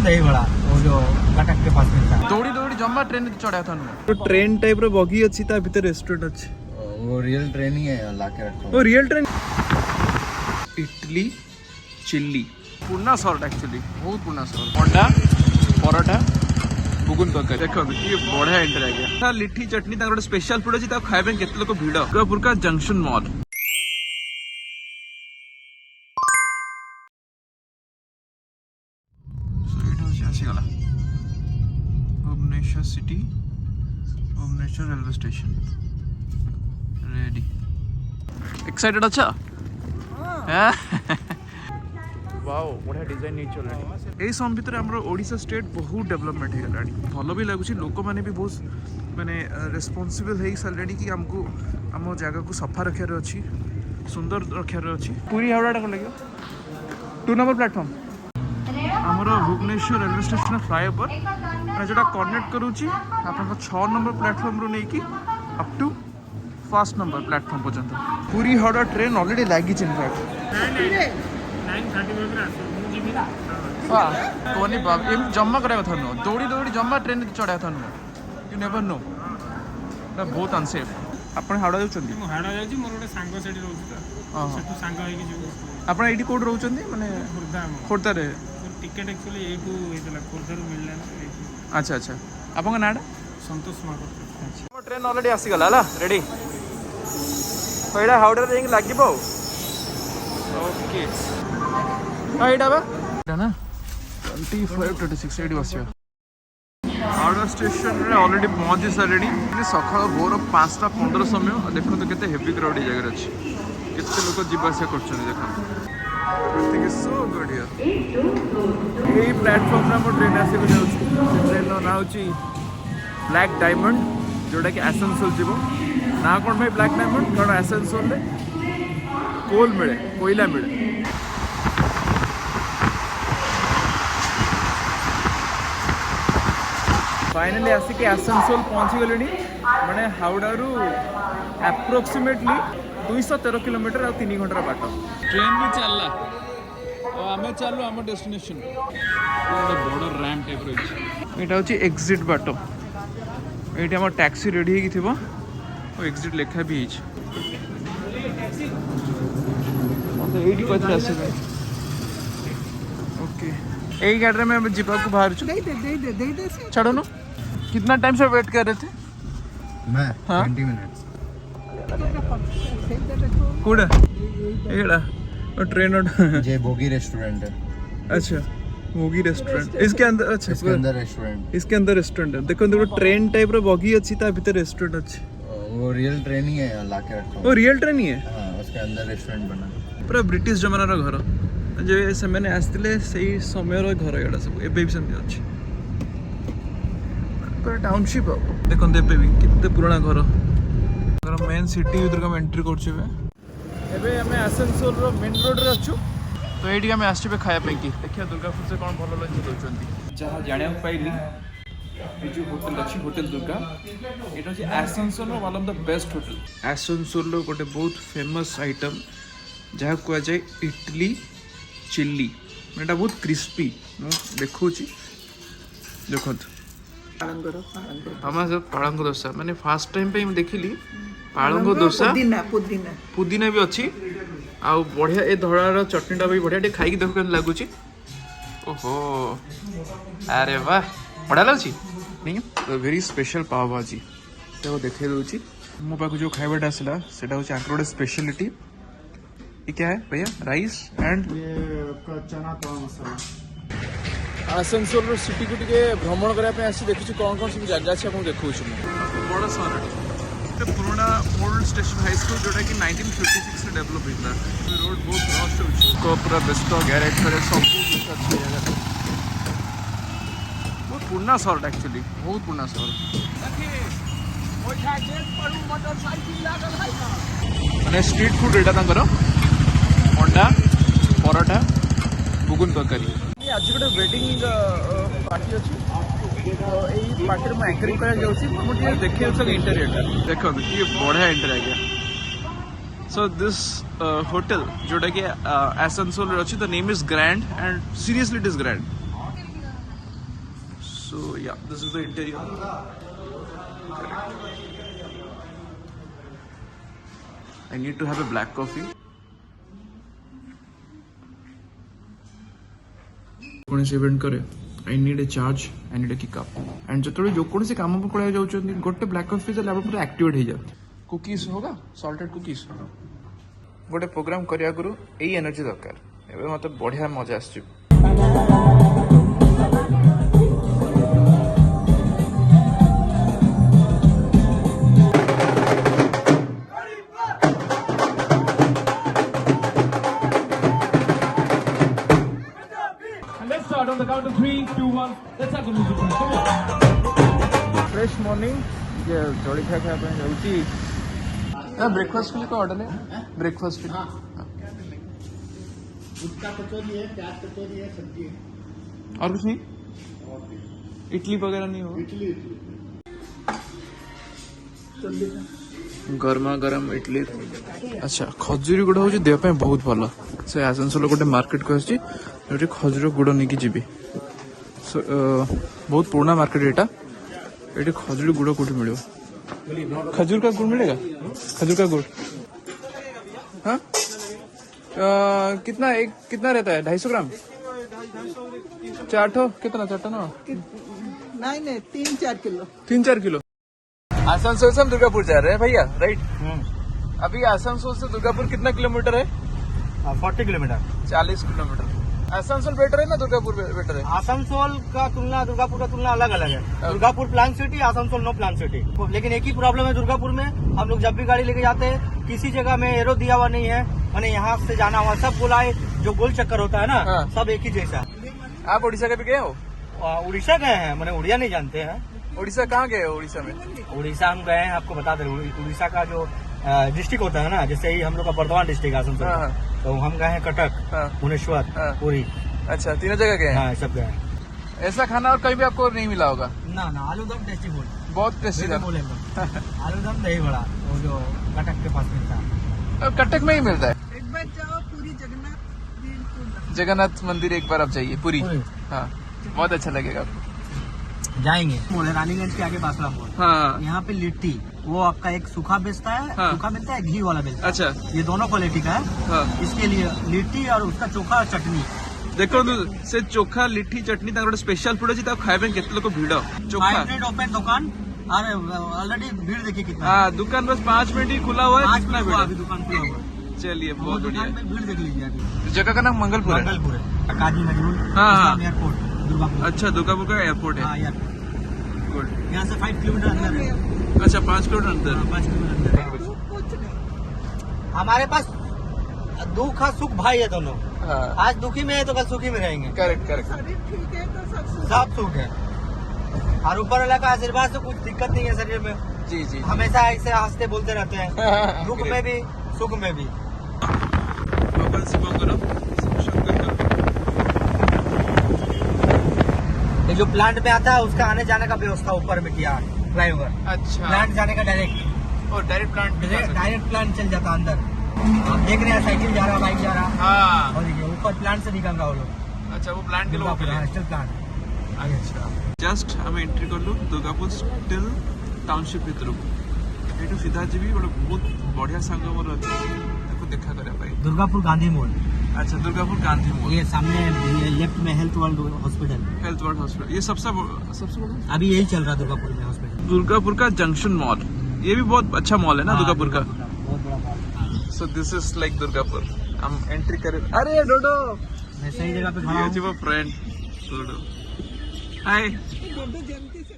दही बड़ा वो जो कटक के पास मिलता है। दौड़ी दौड़ी जम्मा ट्रेन चढ़ा था तो ट्रेन टाइप रो बगी अछि ता भीतर रेस्टोरेंट अछि। वो रियल ट्रेन ही है, लाके रखा वो रियल ट्रेन। इडली चिल्ली पुरना शहर एक्चुअली बहुत पुरना शहर। अंडा पराठा बुगुन तरकारी देखो ये बढ़िया एंटर आ गया। लिट्टी चटनी तार गोटे स्पेशल फूड अछि ता खाइबे केते लोक भिड़ दुर्गापुर का जंक्शन मॉल। आसीगला Bhubaneswar city Bhubaneswar railway station ready excited अच्छा वाओ बढ़िया डिजाइन नहीं चल रही ए सम भीतर हमरो ओडिशा स्टेट बहुत डेवलपमेंट हे गलानी भलो भी लागुची लोक माने भी बहुत माने रिस्पांसिबल हे सालरेडी कि हमको हम जगह को सफा रखियार अछि सुंदर रखियार अछि। पूरी हावड़ा को लगे 2 नंबर प्लेटफॉर्म आमर भुवनेश्वर रेलवे स्टेशन फ्लाईओवर जो कनेक्ट करुच्ची आप 6 नंबर प्लेटफॉर्म रू नहीं up to 1st number platform पर्यंत पूरी हावड़ा ट्रेन ऑलरेडी लगी कहनी बाब एम जम्मा करा कथा नुह दौड़ी दौड़ी जम्मा ट्रेन चढ़ा कथा नुह यू नेवर नो बहुत अनसेफ। आप हावड़ा जाऊँगी हावड़ा जाऊँगी मोर गोटे सांग सेठी रहउछि सेठु सांग होइकी जो आप एडी कोड रहउछन्ती माने खोर्धा रे टिकेट एक्चुअली एठू हेतला खोर्धा रू मिलला ना। अच्छा अच्छा आपन नाडा संतोष महापात्र। अच्छा ट्रेन ऑलरेडी आसी गला ला रेडी पहिला हावड़ा रे लागिबो ओके एटा बा एटा ना 25 26 एडी बसियो हावड़ा स्टेशन रे ऑलरेडी पहुंची सारेडी सकाळ भोर 5:15 समय देखो तो केते हेवी क्राउड जगह अछि केते लोक जीवासिया करछन देखो everything is so good here। यही प्लेटफॉर्म रे हम ट्रेन आसी जाउछि ट्रेन ना होछि ब्लैक डायमंड जोटा कि आसनसोल जीवो ना कोन भाई ब्लैक डायमंड कारण आसनसोल रे कोल मिले कोयला मिले। फाइनली आसिक आसनसोल पहुँची गले मैंने हावड़ा रू एप्रोक्सीमेटली 213 किलोमीटर और 3 घंटा बाट ट्रेन भी चलला और आम चलू आम डेस्टिनेशन बड़ रैम्प टाइप रही यहाँ हूँ एक्जिट बाट ये आम टैक्सी रेडी हो एक्जिट लेखा भी ओके यही गाड़ी में जीवा को बाहर छाड़ो न कितना टाइम से वेट कर रहे थे मैं हाँ? 20 मिनट्स कूड़ा एड़ा और ट्रेन ये भोगी रेस्टोरेंट है। अच्छा भोगी रेस्टोरेंट इसके अंदर अच्छा इसके अंदर रेस्टोरेंट इसके अंदर रेस्टोरेंट है देखो देखो ट्रेन टाइप रो बगी अछि ता भीतर रेस्टोरेंट अछि। वो रियल ट्रेन ही है, लाके रखा वो रियल ट्रेन ही है हाँ उसके अंदर रेस्टोरेंट बना है। पूरा ब्रिटिश जमाना रो घर जे से मैंने आस्तिले सही समय रो घर एड़ा सब एबे भी सेमती अछि पूरा टाउनशिप देखो एबे भी कितने पुराना घर अगर मेन सिटी भीतर हम एंट्री करछबे एबे हमें आसनसोल रो मेन रोड रे अछु तो एठी हमें आछबे खाया पे की देखिया दुर्गापुर से कोन भलो लंच दोचंती जहां जाने पाइली ये जो होटल अच्छी होटल दुर्गा एटा जे आसनसोल रो one of the best hotel Asansol रो गोटे बहुत फेमस आइटम जहाँ को जाए इडली चिल्ली एटा बहुत क्रिस्पी देखो देखो हम सब पालंग डोसा माने फर्स्ट टाइम पे देखिली पालंग डोसा पुदीना भी अच्छी आ बढ़िया ए धड़ार चटनीटा भी बढ़िया खाई देख के लगुच ओहो अरे वाह बढ़िया लगुच नहीं वेरी स्पेशल पाव भाजी देखो देखे दूची मो पाक जो खाइबाटा आसला सेटा होची आंकर गोटे स्पेशलिटी ये क्या है भैया राइस एंड ये आपका चना पाव मसाला आसनसोल रो सिटी को टिके भ्रमण करबा पे आसी देखिछु कोन कोन सब जगह छै हम देखौछु बड़ा शहर पुराना ओल्ड स्टेशन हाई स्कूल जोटा कि 1956 में डेवलप होता रोड बहुत रश होछि को पूरा व्यस्त गैरेज पर सब कुछ अच्छी जगह बहुत पुराना शहर एक्चुअली बहुत पुराना शहर माने स्ट्रीट फूड एटा तांकर अंडा पराठा बुगुन तरकारी आज गोटे वेडिंग पार्टी अच्छी यही पार्टी में एंकरिंग कर देखिए इंटेरियर देखो ये बढ़िया इंटेरियर गया सो दिस होटल जोटा कि आसनसोल अच्छी the name is grand and seriously it is grand So yeah, this is the interior. I need to have a black coffee. कौन से इवेंट करे I need a charge, I need a kick up. And जो जो कौन से काम पर जाऊ गोटे ब्लैक कॉफी से लैपटॉप पूरा एक्टिवेट हो जाते. कुकीज होगा सॉल्टेड कुकीज. गोटे प्रोग्राम करिया गुरु एई एनर्जी दरकार. एबे मते बढ़िया मजा आछि. Let's start on the count of 3, 2, 1. Let's have the music. Come on. Fresh morning ये जड़ी खा खा पे जाउची. ब्रेकफास्ट के लिए को ऑर्डर है ब्रेकफास्ट के लिए. उसका कचौरी है, प्याज कचौरी है, सब्जी है. और कुछ नहीं. इडली वगैरह नहीं होगा. इडली गर्मा गरम इडली. अच्छा खजूरी गुड़ हूँ देह पे बहुत भल. से आसनसोल गोटे मार्केट को आसी जो खजूर गुड़ नहीं जी. बहुत पुराना मार्केट एटा. ये खजूरी गुड़ कौट मिले. खजूर का गुड़ मिलेगा. खजूर का गुड़ हाँ कितना रहता है 250 ग्राम. 4 कितना 4 ना नहीं 3-4 किलो. 3-4 किलो. आसनसोल से हम दुर्गापुर जा रहे हैं भैया राइट. अभी आसनसोल से दुर्गापुर कितना किलोमीटर है. 40 किलोमीटर. 40 किलोमीटर. आसनसोल बेटर है ना दुर्गापुर बेटर है. आसनसोल का तुलना दुर्गापुर का तुलना अलग अलग है. Durgapur plan city, Asansol no plan city. लेकिन एक ही प्रॉब्लम है दुर्गापुर में. हम लोग जब भी गाड़ी लेके जाते हैं किसी जगह में एरो दिया हुआ नहीं है. मैंने यहाँ से जाना हुआ सब बुलाए जो गोल चक्कर होता है ना हाँ. सब एक ही जैसा. आप उड़ीसा के भी गए हो. उड़ीसा गए हैं. मैंने उड़िया नहीं जानते हैं. उड़ीसा कहाँ गए हो. उड़ीसा में उड़ीसा हम गए हैं. आपको बता दें उड़ीसा का जो डिस्ट्रिक्ट होता है ना जैसे ही हम लोग का बर्धमान डिस्ट्रिक्ट आसनसोल हाँ. तो हम गए हैं कटक, हाँ. भुवनेश्वर, हाँ. पुरी. अच्छा तीनों जगह गए हैं. हाँ सब गए हैं. ऐसा खाना और कहीं भी आपको नहीं मिला होगा. ना आलू दम टेस्टी बोल बहुत टेस्टी था. आलू दम दही बड़ा वो जो कटक के पास मिलता है. कटक में ही मिलता है. एक बार जाओ पूरी जगन्नाथ मंदिर एक बार आप जाइए पुरी. हाँ बहुत अच्छा लगेगा आपको. जाएंगे. मोड़ है रानीगंज के आगे बासला मोड़. हाँ यहाँ पे लिट्टी वो आपका एक सूखा बेचता है. हाँ. सूखा मिलता है, घी वाला मिलता है. अच्छा ये दोनों क्वालिटी का है. हाँ. इसके लिए लिट्टी और उसका चोखा और चटनी. देखो से चोखा लिट्टी चटनी तार स्पेशल फूड अच्छी खाଇବା ପାଇଁ କେତେ ଲୋକ ଭିଡ଼. चोखा 5 ओपन दुकान और ऑलरेडी भीड़ देखिए कितना. हाँ दुकान बस 5 मिनट ही खुला हुआ है. 5 कितना मिनट भीड़ अभी दुकान खुला हुआ है. चलिए बहुत बढ़िया. दुकान में भीड़ देख लीजिए अभी. जगह का नाम मंगलपुर है. मंगलपुर है. काजी नजरुल हाँ. एयरपोर्ट दुर्गापुर. अच्छा दुर्गापुर का एयरपोर्ट है. हाँ एयरपोर्ट. गुड. यहाँ से 5 किलोमीटर अंदर है. अच्छा 5 किलोमीटर अंदर. 5 किलोमीटर अंदर. कुछ नहीं. हमारे पास दुख और सुख भाई है दोनों. हाँ आज दुखी में है तो कल सुखी में रहेंगे. Correct correct. शरीर ठीक है तो सब सब सुख है. और ऊपर वाला का आशीर्वाद से कुछ दिक्कत नहीं है शरीर में. जी जी. हमेशा ऐसे हंसते बोलते रहते हैं. दुख में भी सुख में भी. भगवान शिव करो शंकर करो. ये जो प्लांट में आता है उसका आने जाने का व्यवस्था ऊपर में किया ड्राइवर. अच्छा प्लांट जाने का डायरेक्ट और डायरेक्ट प्लांट. डायरेक्ट प्लांट चल जाता अंदर. आप देख रहे हैं साइकिल जा रहा, बाइक जा रहा. हाँ. और देखिए ऊपर प्लांट से निकल रहा वो लोग. अच्छा वो प्लांट के लोगों के लिए. Steel plant. अच्छा जस्ट आम एंट्री कलु दुर्गापुर स्टिल टाउनशिप भितर ये सीधा जी गोटे बहुत बढ़िया सांग मोर अच्छे देखा करने. दुर्गापुर गांधी मोड़. अच्छा दुर्गापुर गांधी मोड़. ये सामने लेफ्ट में health world hospital. Health world hospital ये सबसे बड़ा. अभी यही चल रहा है दुर्गापुर में हॉस्पिटल. दुर्गापुर का जंक्शन मॉल ये भी बहुत अच्छा मॉल है ना दुर्गापुर का. बहुत बड़ा mall. So this is like Durgapur. हम एंट्री करें. अरे डोडो मैं सही जगह पे खड़ा ये हूँ. जी वो फ्रेंड डोडो. हाय. जल्दी से